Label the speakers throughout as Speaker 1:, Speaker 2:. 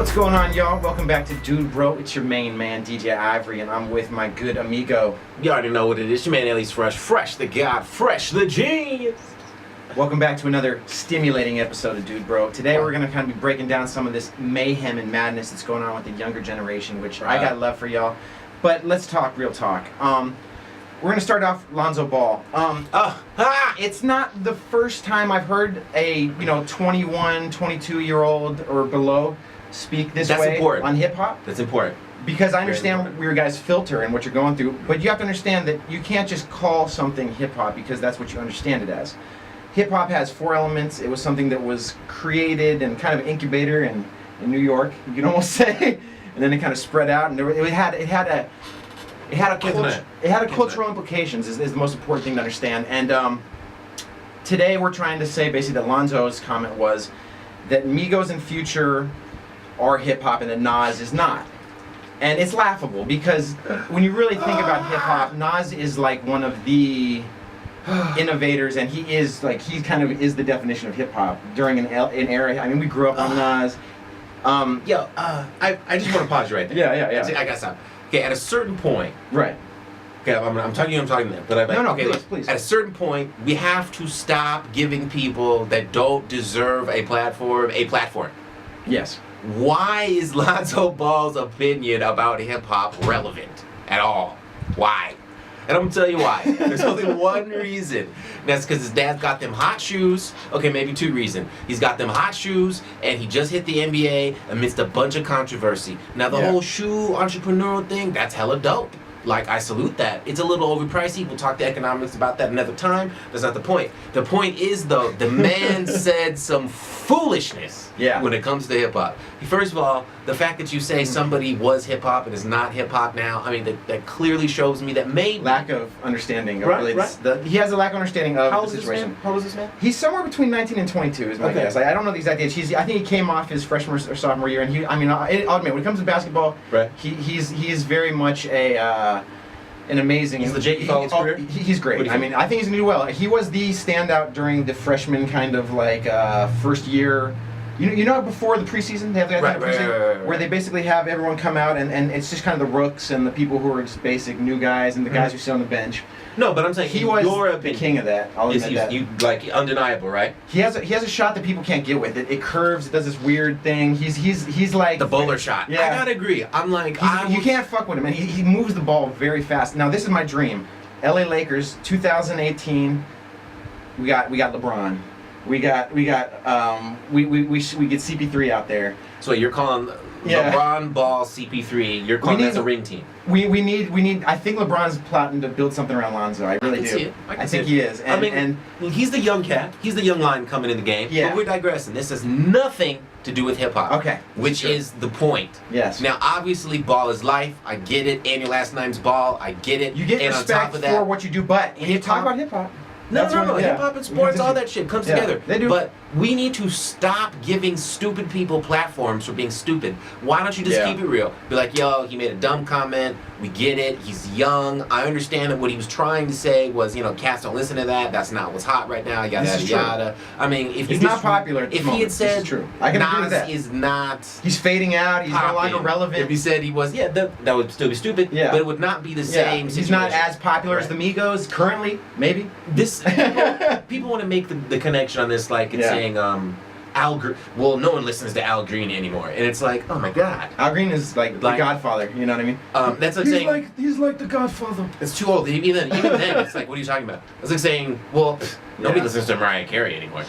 Speaker 1: What's going on, y'all? Welcome back to DudeBro. It's your main man, DJ Eyvory, and I'm with my good amigo.
Speaker 2: You already know what it is. Your man, Ellie's Fresh the God, Fresh the Genius.
Speaker 1: Welcome back to another stimulating episode of DudeBro. Today we're going to kind of be breaking down some of this mayhem and madness that's going on with the younger generation, which I got love for y'all. But let's talk real talk. We're going to start off Lonzo Ball. It's not the first time I've heard a 21, 22-year-old or below speak this way on hip-hop.
Speaker 2: That's important.
Speaker 1: Because I understand your guys' filter and what you're going through, but you have to understand that you can't just call something hip-hop because that's what you understand it as. Hip-hop has four elements. It was something that was created and kind of incubator in New York, you can almost say, and then it kind of spread out, and it had cultural implications is the most important thing to understand. And today we're trying to say basically that Lonzo's comment was that Migos and Future are hip-hop and that Nas is not. And it's laughable because when you really think about hip-hop, Nas is like one of the innovators, and he kind of is the definition of hip-hop during an era. I mean, we grew up on Nas.
Speaker 2: I just want to pause you right there.
Speaker 1: Yeah.
Speaker 2: I got to stop. Okay, at a certain point.
Speaker 1: Right.
Speaker 2: Okay, I'm talking to you, I'm talking to them. But
Speaker 1: please.
Speaker 2: At a certain point, we have to stop giving people that don't deserve a platform a platform.
Speaker 1: Yes.
Speaker 2: Why is Lonzo Ball's opinion about hip-hop relevant at all? Why? And I'm going to tell you why. There's only one reason. And that's because his dad's got them hot shoes. Okay, maybe two reasons. He's got them hot shoes, and he just hit the NBA amidst a bunch of controversy. Now, the whole shoe entrepreneurial thing, that's hella dope. Like, I salute that. It's a little overpricey. We'll talk to economics about that another time. That's not the point. The point is, though, the man said some foolishness when it comes to hip-hop. First of all, the fact that you say somebody was hip-hop and is not hip-hop now, I mean, that clearly shows me that maybe...
Speaker 1: Lack of understanding. He has a lack of understanding of the situation.
Speaker 2: How old is this man?
Speaker 1: He's somewhere between 19 and 22 is my guess. I don't know the exact age. I think he came off his freshman or sophomore year, and I'll admit, when it comes to basketball, he is very much an amazing...
Speaker 2: He's legit. You follow his career?
Speaker 1: He's great. I mean, I think he's going to do well. He was the standout during the freshman kind of first year... You know before the preseason, they have the preseason, where they basically have everyone come out and it's just kind of the rooks and the people who are just basic new guys and the guys who sit on the bench.
Speaker 2: No, but I'm saying
Speaker 1: he was the king of that. I'll admit that.
Speaker 2: You like undeniable, right?
Speaker 1: He has a shot that people can't get with it. It curves. It does this weird thing. He's like
Speaker 2: the bowler shot.
Speaker 1: Yeah,
Speaker 2: I gotta agree. I'm like
Speaker 1: you can't fuck with him, and he moves the ball very fast. Now this is my dream. LA Lakers, 2018. We got LeBron. We get CP3 out there.
Speaker 2: So you're calling LeBron, Ball, CP3. You're calling that as a ring team.
Speaker 1: We need. I think LeBron's plotting to build something around Lonzo. I really do. I think he is. And
Speaker 2: he's the young cat. He's the young lion coming in the game.
Speaker 1: Yeah.
Speaker 2: But we're digressing. This has nothing to do with hip hop.
Speaker 1: Okay.
Speaker 2: Which is the point.
Speaker 1: Yes.
Speaker 2: Now, obviously, Ball is life. I get it. And your last name's Ball. I get it.
Speaker 1: You get respect for what you do, but when you talk about hip hop.
Speaker 2: No. Hip hop and sports, all that shit comes together.
Speaker 1: They do.
Speaker 2: But we need to stop giving stupid people platforms for being stupid. Why don't you just keep it real? Be like, yo, he made a dumb comment. We get it. He's young. I understand that what he was trying to say was, cats don't listen to that. That's not what's hot right now. Yada yada. I mean, if
Speaker 1: he's not popular at
Speaker 2: if
Speaker 1: moment.
Speaker 2: He had said,
Speaker 1: true. I can agree with that.
Speaker 2: Is not.
Speaker 1: He's fading out. He's no longer relevant.
Speaker 2: If he said he was, that would still be stupid. Yeah. But it would not be the same.
Speaker 1: He's not as popular as the Migos currently. Maybe
Speaker 2: this. People want to make the connection on this like it's saying Al Green. Well, no one listens to Al Green anymore, and it's like, oh my god,
Speaker 1: Al Green is like the Godfather. You know what I mean?
Speaker 2: That's like saying
Speaker 1: he's like the Godfather.
Speaker 2: It's too old. Even then, it's like, what are you talking about? It's like saying, well, nobody listens to Mariah Carey anymore.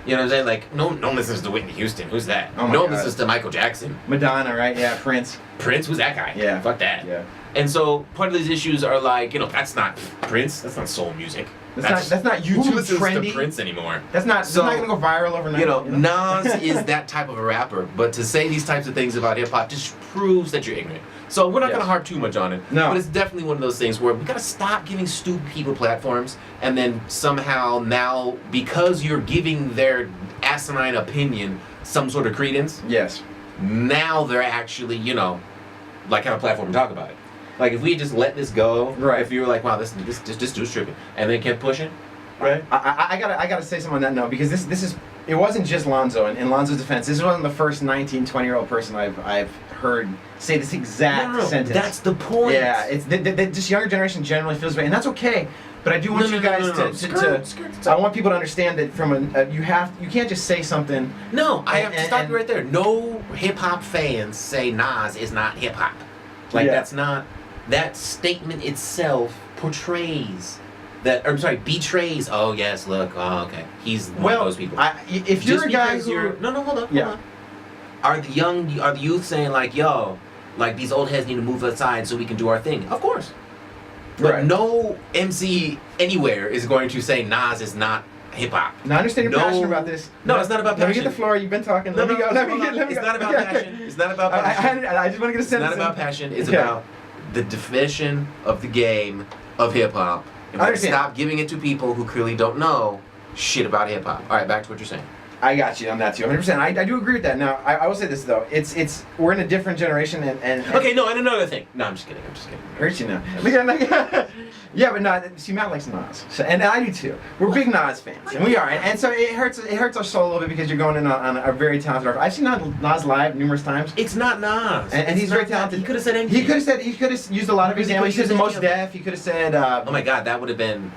Speaker 2: You know what I'm saying? Like, no one listens to Whitney Houston. Who's that? No one listens to Michael Jackson.
Speaker 1: Madonna, right? Yeah, Prince.
Speaker 2: Who's that guy?
Speaker 1: Yeah.
Speaker 2: Fuck that.
Speaker 1: Yeah.
Speaker 2: And so part of these issues are like, that's not Prince. That's not soul music.
Speaker 1: That's not YouTube
Speaker 2: who listens
Speaker 1: trendy.
Speaker 2: To Prince anymore.
Speaker 1: That's not gonna go viral overnight.
Speaker 2: Nas is that type of a rapper, but to say these types of things about hip hop just proves that you're ignorant. So we're not gonna harp too much on it.
Speaker 1: No.
Speaker 2: But it's definitely one of those things where we gotta stop giving stupid people platforms, and then somehow now, because you're giving their asinine opinion some sort of credence.
Speaker 1: Yes.
Speaker 2: Now they're actually, like have a platform to talk about it. Like, if we just let this go, if you were like, wow, this dude's tripping, and then kept pushing, right?
Speaker 1: I gotta say something on that note, because this is it wasn't just Lonzo. In Lonzo's defense, this wasn't the first 19, 20-year-old person I've heard say this exact sentence.
Speaker 2: That's the point.
Speaker 1: Yeah, it's this younger generation generally feels way, and that's okay. But I do want you guys to I want people to understand that from you can't just say something.
Speaker 2: No, I have to stop you right there. No hip hop fans say Nas is not hip hop. Like that's not, that statement itself portrays that, or I'm sorry, betrays. Oh yes, look. Oh okay, he's one of those people.
Speaker 1: If you're a guy who
Speaker 2: hold on. Are the youth saying like, yo, like these old heads need to move aside so we can do our thing? Of course. But no MC anywhere is going to say Nas is not hip hop.
Speaker 1: Now I understand you're passionate about this.
Speaker 2: No, it's not about passion.
Speaker 1: Let me get the floor. You've been talking. Let me go.
Speaker 2: It's not about passion. It's not about passion.
Speaker 1: I just want to get a sense.
Speaker 2: It's not about passion. It's about the definition of the game of hip hop. And we have to stop giving it to people who clearly don't know shit about hip hop. All right, back to what you're saying.
Speaker 1: I got you on that too, 100%. I do agree with that. Now, I will say this though, it's we're in a different generation and
Speaker 2: okay, no, and another thing. No, I'm just kidding.
Speaker 1: Hurts you now. Yeah, but no. See, Matt likes Nas, and I do too. We're big Nas fans, and we are, and so it hurts our soul a little bit because you're going in on a very talented artist. I've seen Nas live numerous times.
Speaker 2: It's not Nas,
Speaker 1: and he's very talented.
Speaker 2: He could have said anything.
Speaker 1: He could have used a lot of examples. He could have Most Def. He could have said.
Speaker 2: Oh my God, that would have been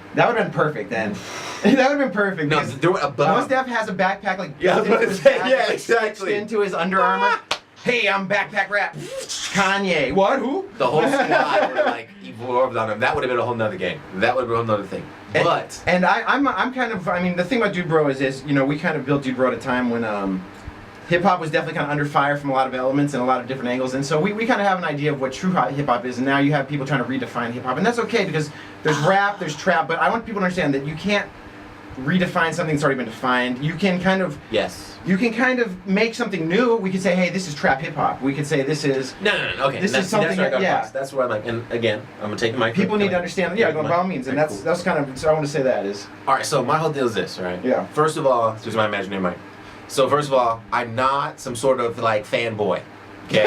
Speaker 1: perfect then. That would have been perfect.
Speaker 2: No, there were
Speaker 1: Most Def has a backpack like
Speaker 2: exactly
Speaker 1: into his Under Armour. Hey, I'm backpack rap. Kanye. What? Who?
Speaker 2: The whole squad were like evolved on him. That would have been a whole nother game. That would have been a whole nother thing. But
Speaker 1: I'm kind of, I mean, the thing about DudeBro is you know, we kind of built DudeBro at a time when hip hop was definitely kind of under fire from a lot of elements and a lot of different angles, and so we kind of have an idea of what true hip hop is, and now you have people trying to redefine hip hop, and that's okay because there's rap, there's trap, but I want people to understand that you can't redefine something that's already been defined. You can kind of you can kind of make something new. We could say, hey, this is trap hip hop. We could say this is
Speaker 2: no. Okay,
Speaker 1: this is something.
Speaker 2: That's what I like. And again, I'm gonna take the mic.
Speaker 1: People need to understand. Yeah, by all means, and that's kind of. So I want to say that is.
Speaker 2: All right. So my whole deal is this, right?
Speaker 1: Yeah.
Speaker 2: First of all, this is my imaginary mic. So first of all, I'm not some sort of like fanboy. Okay.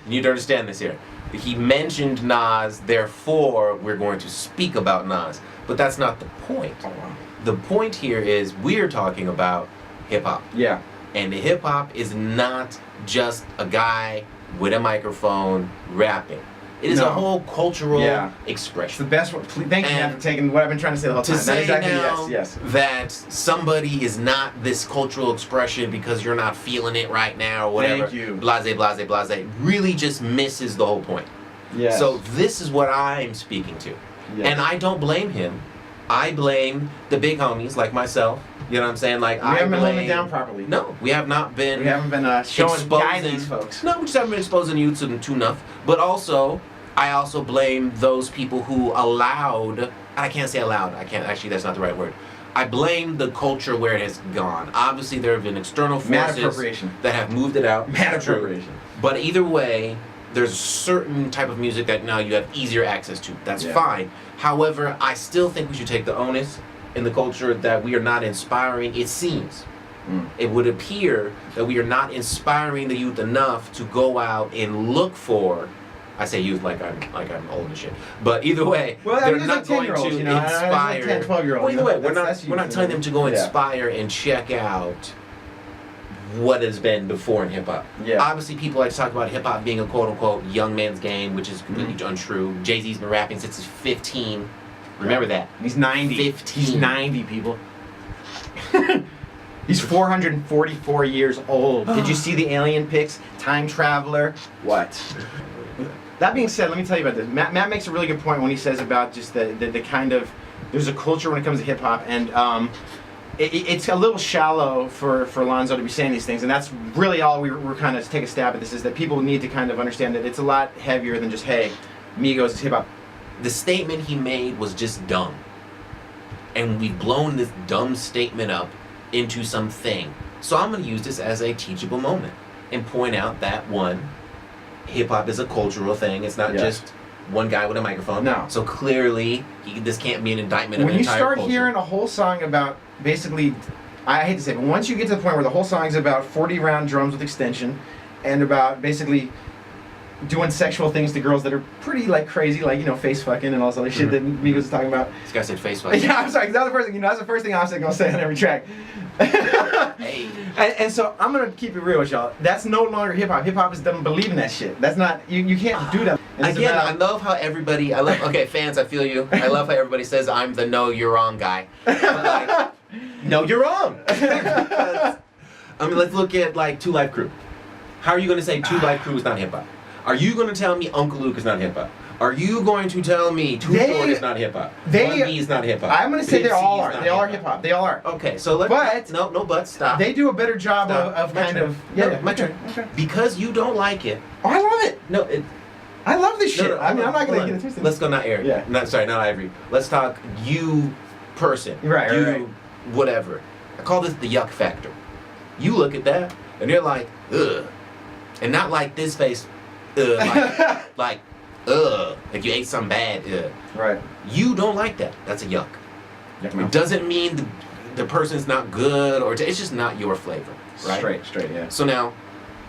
Speaker 2: You need to understand this here. He mentioned Nas, therefore we're going to speak about Nas. But that's not the point.
Speaker 1: Oh, wow.
Speaker 2: The point here is we're talking about hip-hop.
Speaker 1: Yeah.
Speaker 2: And hip-hop is not just a guy with a microphone rapping. It is a whole cultural expression.
Speaker 1: It's the best one. Thank you for taking what I've been trying to say the whole time.
Speaker 2: To say
Speaker 1: exactly,
Speaker 2: now
Speaker 1: yes.
Speaker 2: that somebody is not this cultural expression because you're not feeling it right now or whatever.
Speaker 1: Thank you.
Speaker 2: Blase, really just misses the whole point.
Speaker 1: Yes.
Speaker 2: So this is what I'm speaking to.
Speaker 1: Yes.
Speaker 2: And I don't blame him. I blame the big homies like myself. You know what I'm saying? Like
Speaker 1: we haven't been holding it down properly.
Speaker 2: No, we have not been.
Speaker 1: We haven't been showing guiding these folks.
Speaker 2: No, we just haven't been exposing youth to enough. But also, I also blame those people who allowed. I can't say allowed. I can't actually. That's not the right word. I blame the culture where it has gone. Obviously, there have been external forces that have moved it out.
Speaker 1: Mad appropriation.
Speaker 2: But either way, there's a certain type of music that now you have easier access to. That's fine. However, I still think we should take the onus in the culture that we are not inspiring. It seems. It would appear that we are not inspiring the youth enough to go out and look for. I say youth like I'm old and shit. But either way, they're not going to inspire.
Speaker 1: 10, 12-year-olds.
Speaker 2: Well, either way, we're not telling them to go inspire and check out what has been before in hip-hop. Yeah. Obviously, people like to talk about hip-hop being a quote-unquote young man's game, which is completely untrue. Jay-Z's been rapping since he's 15. Remember that.
Speaker 1: He's 90.
Speaker 2: 15.
Speaker 1: He's 90, people. He's 444 years old. Did you see the alien pics? Time traveler. What? That being said, let me tell you about this. Matt makes a really good point when he says about just the kind of... There's a culture when it comes to hip-hop, and... It's a little shallow for Lonzo to be saying these things, and that's really all we're kind of take a stab at this, is that people need to kind of understand that it's a lot heavier than just, hey, Migos is hip-hop.
Speaker 2: The statement he made was just dumb. And we've blown this dumb statement up into something. So I'm going to use this as a teachable moment and point out that, one, hip-hop is a cultural thing. It's not just one guy with a microphone.
Speaker 1: No.
Speaker 2: So clearly, this can't be an indictment of an entire culture.
Speaker 1: When you start hearing a whole song about, basically, I hate to say it, but once you get to the point where the whole song is about 40-round drums with extension, and about basically doing sexual things to girls that are pretty like crazy, like face fucking and all this other shit that Migos is talking about.
Speaker 2: This guy said face fucking.
Speaker 1: Yeah, I'm sorry. 'Cause that's the first thing. That's the first thing I was gonna say on every track.
Speaker 2: Hey.
Speaker 1: And so I'm gonna keep it real with y'all. That's no longer hip hop. Hip hop doesn't believe in that shit. That's not you can't do that. And it's
Speaker 2: Again,
Speaker 1: about-
Speaker 2: I love how everybody. Okay, fans, I feel you. I love how everybody says I'm the no, you're wrong guy. But like, no, you're wrong. Because, I mean, let's look at like Two Live Crew. How are you gonna say Two Live Crew is not hip hop? Are you gonna tell me Uncle Luke is not hip hop? Are you going to tell me Too Short is not hip hop? Bun B is not hip hop?
Speaker 1: I'm gonna say they all are. They all are
Speaker 2: hip
Speaker 1: hip hop. They all are.
Speaker 2: Okay, so let's.
Speaker 1: But
Speaker 2: no, but stop.
Speaker 1: They do a better job of
Speaker 2: My
Speaker 1: kind
Speaker 2: turn.
Speaker 1: of.
Speaker 2: No,
Speaker 1: Yeah,
Speaker 2: my turn.
Speaker 1: Okay.
Speaker 2: Because you don't like it.
Speaker 1: Oh, I love it.
Speaker 2: No, it.
Speaker 1: I love this shit.
Speaker 2: No,
Speaker 1: I mean, I'm not
Speaker 2: hold
Speaker 1: gonna
Speaker 2: on.
Speaker 1: get it twisted.
Speaker 2: Let's go, not Eric.
Speaker 1: Yeah.
Speaker 2: Not Eyvory. Let's talk you person.
Speaker 1: Right,
Speaker 2: You
Speaker 1: right.
Speaker 2: whatever. I call this the yuck factor. You look at that and you're like, ugh. And not like this face, like, ugh. Like you ate something bad, ugh.
Speaker 1: Right.
Speaker 2: You don't like that. That's a yuck.
Speaker 1: Yeah,
Speaker 2: It doesn't mean the person's not good or it's just not your flavor, right?
Speaker 1: Straight, yeah.
Speaker 2: So now,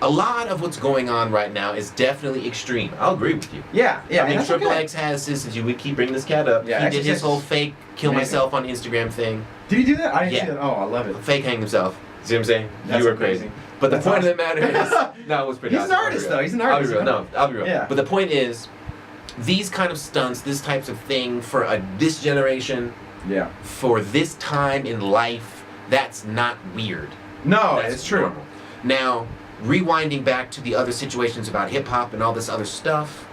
Speaker 2: a lot of what's going on right now is definitely extreme. I'll agree with you.
Speaker 1: Yeah.
Speaker 2: I mean,
Speaker 1: and that's
Speaker 2: Triple
Speaker 1: okay.
Speaker 2: X has this, since we keep bringing this cat up,
Speaker 1: Yeah,
Speaker 2: he did his
Speaker 1: XXX.
Speaker 2: whole fake kill
Speaker 1: Amazing.
Speaker 2: myself on Instagram thing.
Speaker 1: Did he do that? I didn't
Speaker 2: Yeah.
Speaker 1: see that. Oh, I love it.
Speaker 2: Fake hang himself. See what I'm saying?
Speaker 1: That's
Speaker 2: You were
Speaker 1: amazing.
Speaker 2: crazy. But the
Speaker 1: That's
Speaker 2: point
Speaker 1: awesome.
Speaker 2: of the matter is, no, it was pretty
Speaker 1: He's an
Speaker 2: awesome. I'll be
Speaker 1: artist,
Speaker 2: real.
Speaker 1: though. He's an artist.
Speaker 2: I'll be real. No, I'll be real.
Speaker 1: Yeah.
Speaker 2: But the point is, these kind of stunts, this types of thing for this generation,
Speaker 1: Yeah.
Speaker 2: for this time in life, that's not weird.
Speaker 1: No,
Speaker 2: That's
Speaker 1: it's true.
Speaker 2: normal. Now, rewinding back to the other situations about hip hop and all this other stuff,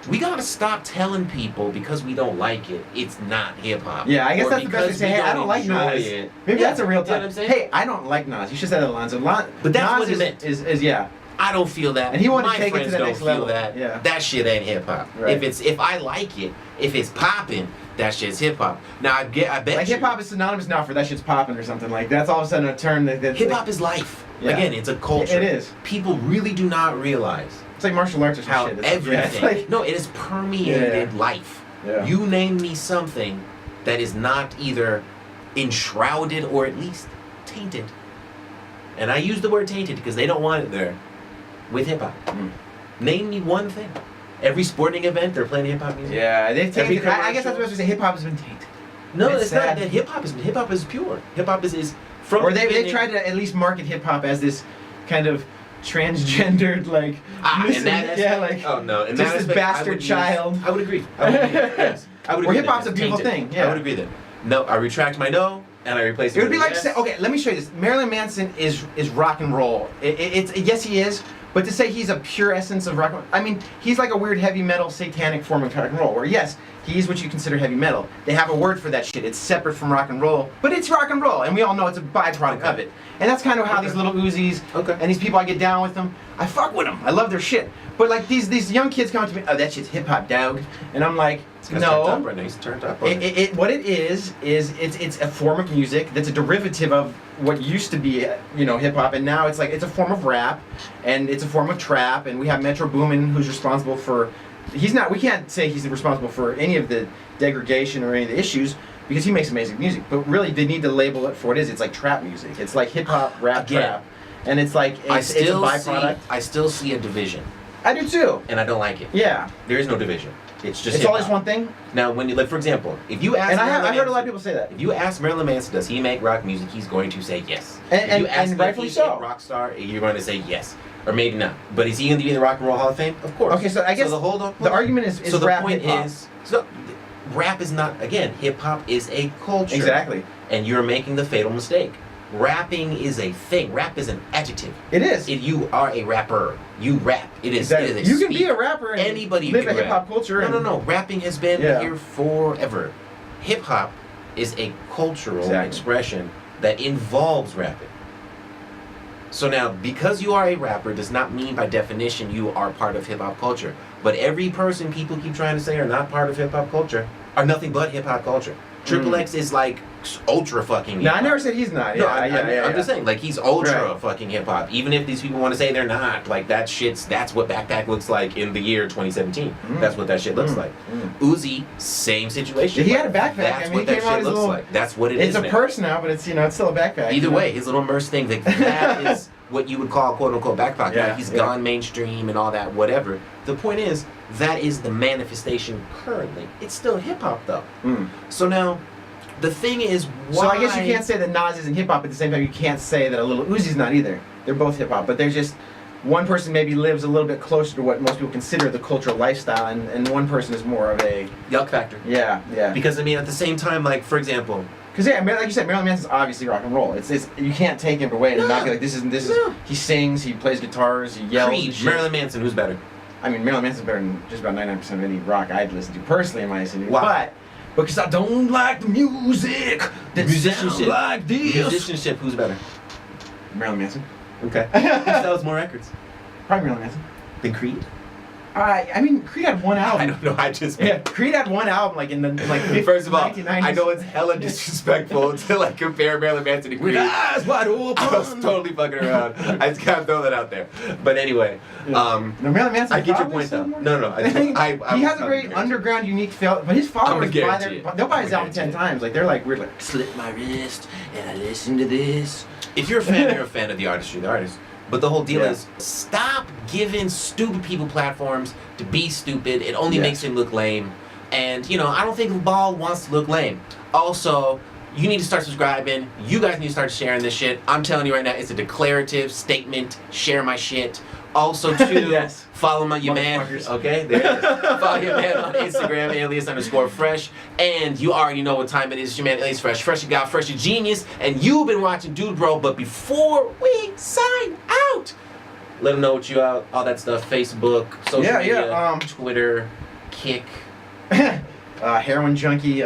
Speaker 2: we gotta stop telling people because we don't like it, it's not hip hop.
Speaker 1: Yeah, I guess
Speaker 2: Or
Speaker 1: that's the best way to
Speaker 2: because
Speaker 1: say,
Speaker 2: we
Speaker 1: hey, I don't like
Speaker 2: enjoy
Speaker 1: Nas.
Speaker 2: it.
Speaker 1: Maybe
Speaker 2: Yeah,
Speaker 1: that's a real
Speaker 2: you know
Speaker 1: time.
Speaker 2: what I'm saying?
Speaker 1: Hey, I don't like Nas. You should say that, Alonzo.
Speaker 2: But that's
Speaker 1: Nas
Speaker 2: what he meant.
Speaker 1: is yeah.
Speaker 2: I don't feel that.
Speaker 1: And he wanted to
Speaker 2: My
Speaker 1: take it to
Speaker 2: friends
Speaker 1: the
Speaker 2: don't
Speaker 1: next
Speaker 2: feel
Speaker 1: level.
Speaker 2: That.
Speaker 1: Yeah.
Speaker 2: That shit ain't hip hop.
Speaker 1: Right.
Speaker 2: If I like it, if it's popping, that shit's hip hop. Now I bet
Speaker 1: Like
Speaker 2: you,
Speaker 1: hip hop is synonymous now for that shit's popping or something. Like that's all of a sudden a term that
Speaker 2: hip hop is life.
Speaker 1: Yeah.
Speaker 2: Again, it's a culture.
Speaker 1: It is.
Speaker 2: People really do not realize
Speaker 1: It's like martial arts or some
Speaker 2: how
Speaker 1: shit.
Speaker 2: everything.
Speaker 1: It's like,
Speaker 2: No, it has permeated
Speaker 1: Yeah.
Speaker 2: life.
Speaker 1: Yeah.
Speaker 2: You name me something that is not either enshrouded or at least tainted. And I use the word tainted because they don't want it there with hip hop.
Speaker 1: Mm.
Speaker 2: Name me one thing. Every sporting event, they're playing hip hop music.
Speaker 1: Yeah, they've
Speaker 2: Every
Speaker 1: tainted. I guess that's
Speaker 2: commercial.
Speaker 1: what I was say. Hip hop has been tainted.
Speaker 2: No,
Speaker 1: It's
Speaker 2: it's not
Speaker 1: sad.
Speaker 2: that hip hop is pure. Hip hop is from
Speaker 1: Or
Speaker 2: the
Speaker 1: they
Speaker 2: beginning.
Speaker 1: tried to at least market hip hop as this kind of transgendered like
Speaker 2: and that
Speaker 1: yeah,
Speaker 2: aspect-
Speaker 1: like
Speaker 2: oh no, and
Speaker 1: just
Speaker 2: that
Speaker 1: this
Speaker 2: aspect,
Speaker 1: bastard
Speaker 2: I would use-
Speaker 1: child.
Speaker 2: I would agree. I would agree. Yes, I would
Speaker 1: Or
Speaker 2: agree.
Speaker 1: hip-hop's
Speaker 2: that
Speaker 1: a
Speaker 2: it's
Speaker 1: beautiful
Speaker 2: tainted.
Speaker 1: thing, yeah.
Speaker 2: I would agree that. No, I retract my no, and I replace it.
Speaker 1: It would be
Speaker 2: with a
Speaker 1: like
Speaker 2: yes.
Speaker 1: say, okay, let me show you this. Marilyn Manson is rock and roll. It's yes he is, but to say he's a pure essence of rock and roll, I mean he's like a weird heavy metal satanic form of rock and roll. Where yes, he's what you consider heavy metal. They have a word for that shit. It's separate from rock and roll, but it's rock and roll, and we all know it's a byproduct
Speaker 2: Okay.
Speaker 1: of it. And that's kind of how
Speaker 2: Okay.
Speaker 1: these little Uzis
Speaker 2: Okay.
Speaker 1: and these people I get down with them. I fuck with them. I love their shit. But like these young kids come up to me, oh that shit's hip hop, dog, and I'm like,
Speaker 2: This guy's turned up
Speaker 1: no.
Speaker 2: right now. He's turned up. on it.
Speaker 1: What it is it's a form of music that's a derivative of what used to be hip hop, and now it's like it's a form of rap, and it's a form of trap, and we have Metro Boomin who's responsible for. We can't say he's responsible for any of the degradation or any of the issues because he makes amazing music, but really they need to label it for what it is. It's like trap music. It's like hip hop, rap,
Speaker 2: Again,
Speaker 1: trap, and it's like it's a byproduct.
Speaker 2: I still see a division,
Speaker 1: I do too.
Speaker 2: and I don't like it.
Speaker 1: Yeah,
Speaker 2: There is no division. It's just
Speaker 1: it's always
Speaker 2: hip-hop.
Speaker 1: one thing,
Speaker 2: Now, when you like, for example, if you ask,
Speaker 1: and I
Speaker 2: Marilyn
Speaker 1: heard a lot of
Speaker 2: Manson-
Speaker 1: people say that.
Speaker 2: If you ask Marilyn Manson, does he make rock music? He's going to say yes.
Speaker 1: And-
Speaker 2: if you
Speaker 1: and
Speaker 2: ask him if
Speaker 1: rightfully
Speaker 2: he's
Speaker 1: so.
Speaker 2: a rock star, you're going to say yes, or maybe not. But is he going to be in the Rock and Roll Hall of Fame? Of course.
Speaker 1: Okay, so I guess
Speaker 2: hold on.
Speaker 1: the argument is
Speaker 2: so the
Speaker 1: rap
Speaker 2: point
Speaker 1: hip-hop.
Speaker 2: is, rap is not, again, hip hop is a culture.
Speaker 1: Exactly.
Speaker 2: And you're making the fatal mistake. Rapping is a thing. Rap is an adjective.
Speaker 1: It is.
Speaker 2: If you are a rapper, you rap. It is.
Speaker 1: Exactly.
Speaker 2: It is a
Speaker 1: You can be
Speaker 2: speak.
Speaker 1: a rapper and
Speaker 2: Anybody
Speaker 1: live
Speaker 2: can
Speaker 1: a hip hop
Speaker 2: rap.
Speaker 1: culture.
Speaker 2: No,
Speaker 1: and,
Speaker 2: no, no. Rapping has been
Speaker 1: Yeah.
Speaker 2: here forever. Hip hop is a cultural
Speaker 1: Exactly.
Speaker 2: expression that involves rapping. So now, because you are a rapper does not mean by definition you are part of hip hop culture. But every person people keep trying to say are not part of hip hop culture are nothing but hip hop culture. Triple X is like ultra fucking hip
Speaker 1: No,
Speaker 2: hop.
Speaker 1: I never said he's not.
Speaker 2: No,
Speaker 1: Yeah,
Speaker 2: I'm just saying, like, he's ultra
Speaker 1: Right.
Speaker 2: fucking hip hop. Even if these people want to say they're not, like, that's what Backpack looks like in the year 2017. That's what that shit looks like. Uzi, same situation.
Speaker 1: He had a backpack.
Speaker 2: That's
Speaker 1: I mean,
Speaker 2: what
Speaker 1: he
Speaker 2: that
Speaker 1: came out
Speaker 2: shit
Speaker 1: as
Speaker 2: looks
Speaker 1: little-
Speaker 2: like. That's what it is
Speaker 1: It's a
Speaker 2: now.
Speaker 1: purse now, but it's it's still a backpack.
Speaker 2: Either way, his little merch thing, that is what you would call quote unquote backpack.
Speaker 1: Yeah,
Speaker 2: Like he's
Speaker 1: yeah.
Speaker 2: gone mainstream and all that, whatever. The point is, that is the manifestation currently. It's still hip hop though.
Speaker 1: Mm.
Speaker 2: So now, the thing is, why?
Speaker 1: So I guess you can't say that Nas isn't hip hop at the same time. You can't say that a Lil Uzi's not either. They're both hip hop, but they're just one person maybe lives a little bit closer to what most people consider the cultural lifestyle, and one person is more of a
Speaker 2: Yuck factor.
Speaker 1: yeah.
Speaker 2: Because I mean, at the same time, like for example,
Speaker 1: Because yeah, like you said, Marilyn Manson's obviously rock and roll. It's you can't take him away and not be like this is
Speaker 2: No.
Speaker 1: he sings, he plays guitars, he yells.
Speaker 2: Creed,
Speaker 1: and shit.
Speaker 2: Marilyn Manson, who's better?
Speaker 1: I mean, Marilyn Manson's better than just about 99% of any rock I'd listen to personally, in my opinion.
Speaker 2: Why?
Speaker 1: But because I don't like the music that sounds
Speaker 2: Musicianship.
Speaker 1: like this.
Speaker 2: Musicianship, who's better?
Speaker 1: Marilyn Manson.
Speaker 2: Okay. Who sells more records?
Speaker 1: Probably Marilyn Manson.
Speaker 2: Than Creed?
Speaker 1: I mean, Creed had one album.
Speaker 2: I don't know. I just
Speaker 1: Yeah, Creed had one album like in the like
Speaker 2: First of all,
Speaker 1: 1990s.
Speaker 2: I know it's hella disrespectful to like compare Marilyn Manson to Creed.
Speaker 1: With eyes wide open.
Speaker 2: I was totally fucking around. I just gotta throw that out there. But anyway,
Speaker 1: No, Marilyn Manson.
Speaker 2: I get your
Speaker 1: probably
Speaker 2: point though.
Speaker 1: somewhere.
Speaker 2: No.
Speaker 1: He has a very underground, unique feel, but his
Speaker 2: I'm
Speaker 1: followers
Speaker 2: gonna
Speaker 1: buy
Speaker 2: guarantee it.
Speaker 1: they'll buy his
Speaker 2: I'm
Speaker 1: album
Speaker 2: gonna
Speaker 1: 10 times. Like they're like weird, like slit my wrist and I listen to this.
Speaker 2: If you're a fan, you're a fan of the artistry, the artist. But the whole deal
Speaker 1: Yeah.
Speaker 2: is stop giving stupid people platforms to be stupid. It only makes him look lame. And, you know, I don't think Ball wants to look lame. Also, you need to start subscribing. You guys need to start sharing this shit. I'm telling you right now, it's a declarative statement. Share my shit. Also, too,
Speaker 1: Yes.
Speaker 2: follow your man.
Speaker 1: Motherfuckers.
Speaker 2: Okay, there it is. Follow your man on Instagram, alias_fresh. And you already know what time it is. It's your man, alias Fresh. Fresh, you got Fresh, you genius. And you've been watching DudeBro. But before we sign out, let them know what you out, all that stuff. Facebook, social media, Twitter, Kick.
Speaker 1: Heroin junkie,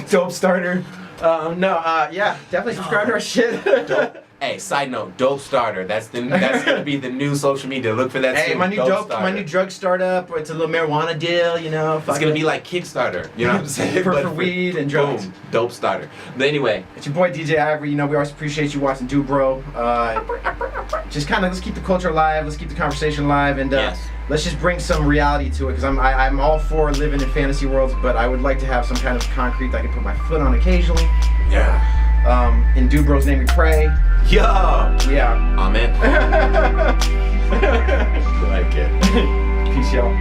Speaker 1: dope starter. Definitely subscribe to our shit.
Speaker 2: Dope. Hey, side note, Dope Starter. That's gonna be the new social media. Look for that.
Speaker 1: Hey,
Speaker 2: soon.
Speaker 1: my new drug startup. It's a little marijuana deal, you know.
Speaker 2: It's gonna be like Kickstarter. You know what I'm saying?
Speaker 1: for weed and drugs.
Speaker 2: Boom, Dope Starter. But anyway,
Speaker 1: it's your boy DJ Eyvory. You know, we always appreciate you watching DudeBro. Just kind of let's keep the culture alive. Let's keep the conversation alive, and
Speaker 2: yes.
Speaker 1: let's just bring some reality to it. Because I'm all for living in fantasy worlds, but I would like to have some kind of concrete that I can put my foot on occasionally.
Speaker 2: Yeah.
Speaker 1: In DudeBro's name we pray.
Speaker 2: Yo.
Speaker 1: Yeah.
Speaker 2: Amen.
Speaker 1: I
Speaker 2: like it.
Speaker 1: Peace, y'all.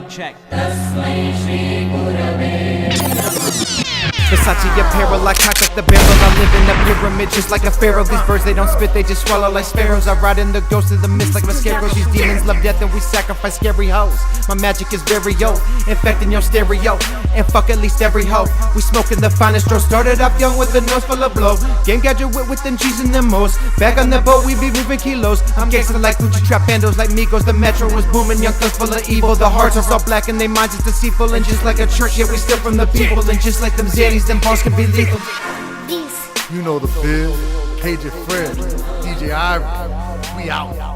Speaker 3: Check.
Speaker 4: Versace apparel, I cock up the barrel. I live in a pyramid just like a pharaoh. These birds, they don't spit, they just swallow like sparrows. I ride in the ghost of the mist like mascaros. These demons love death and we sacrifice scary hoes. My magic is very yo, infecting your stereo. And fuck at least every hoe. We smoking the finest draw. Started off young with a nose full of blow. Game gadget with them G's and them O's. Back on the boat, we be moving kilos. I'm gangsta like Gucci trap bandos like Migos. The metro was booming, young thugs full of evil. The hearts are all black and they minds is deceitful. And just like a church, yeah, we steal from the people. And just like them Zannies, them balls can be lethal.
Speaker 5: You know the biz, KJ Fred, DJ Eyvory, we out.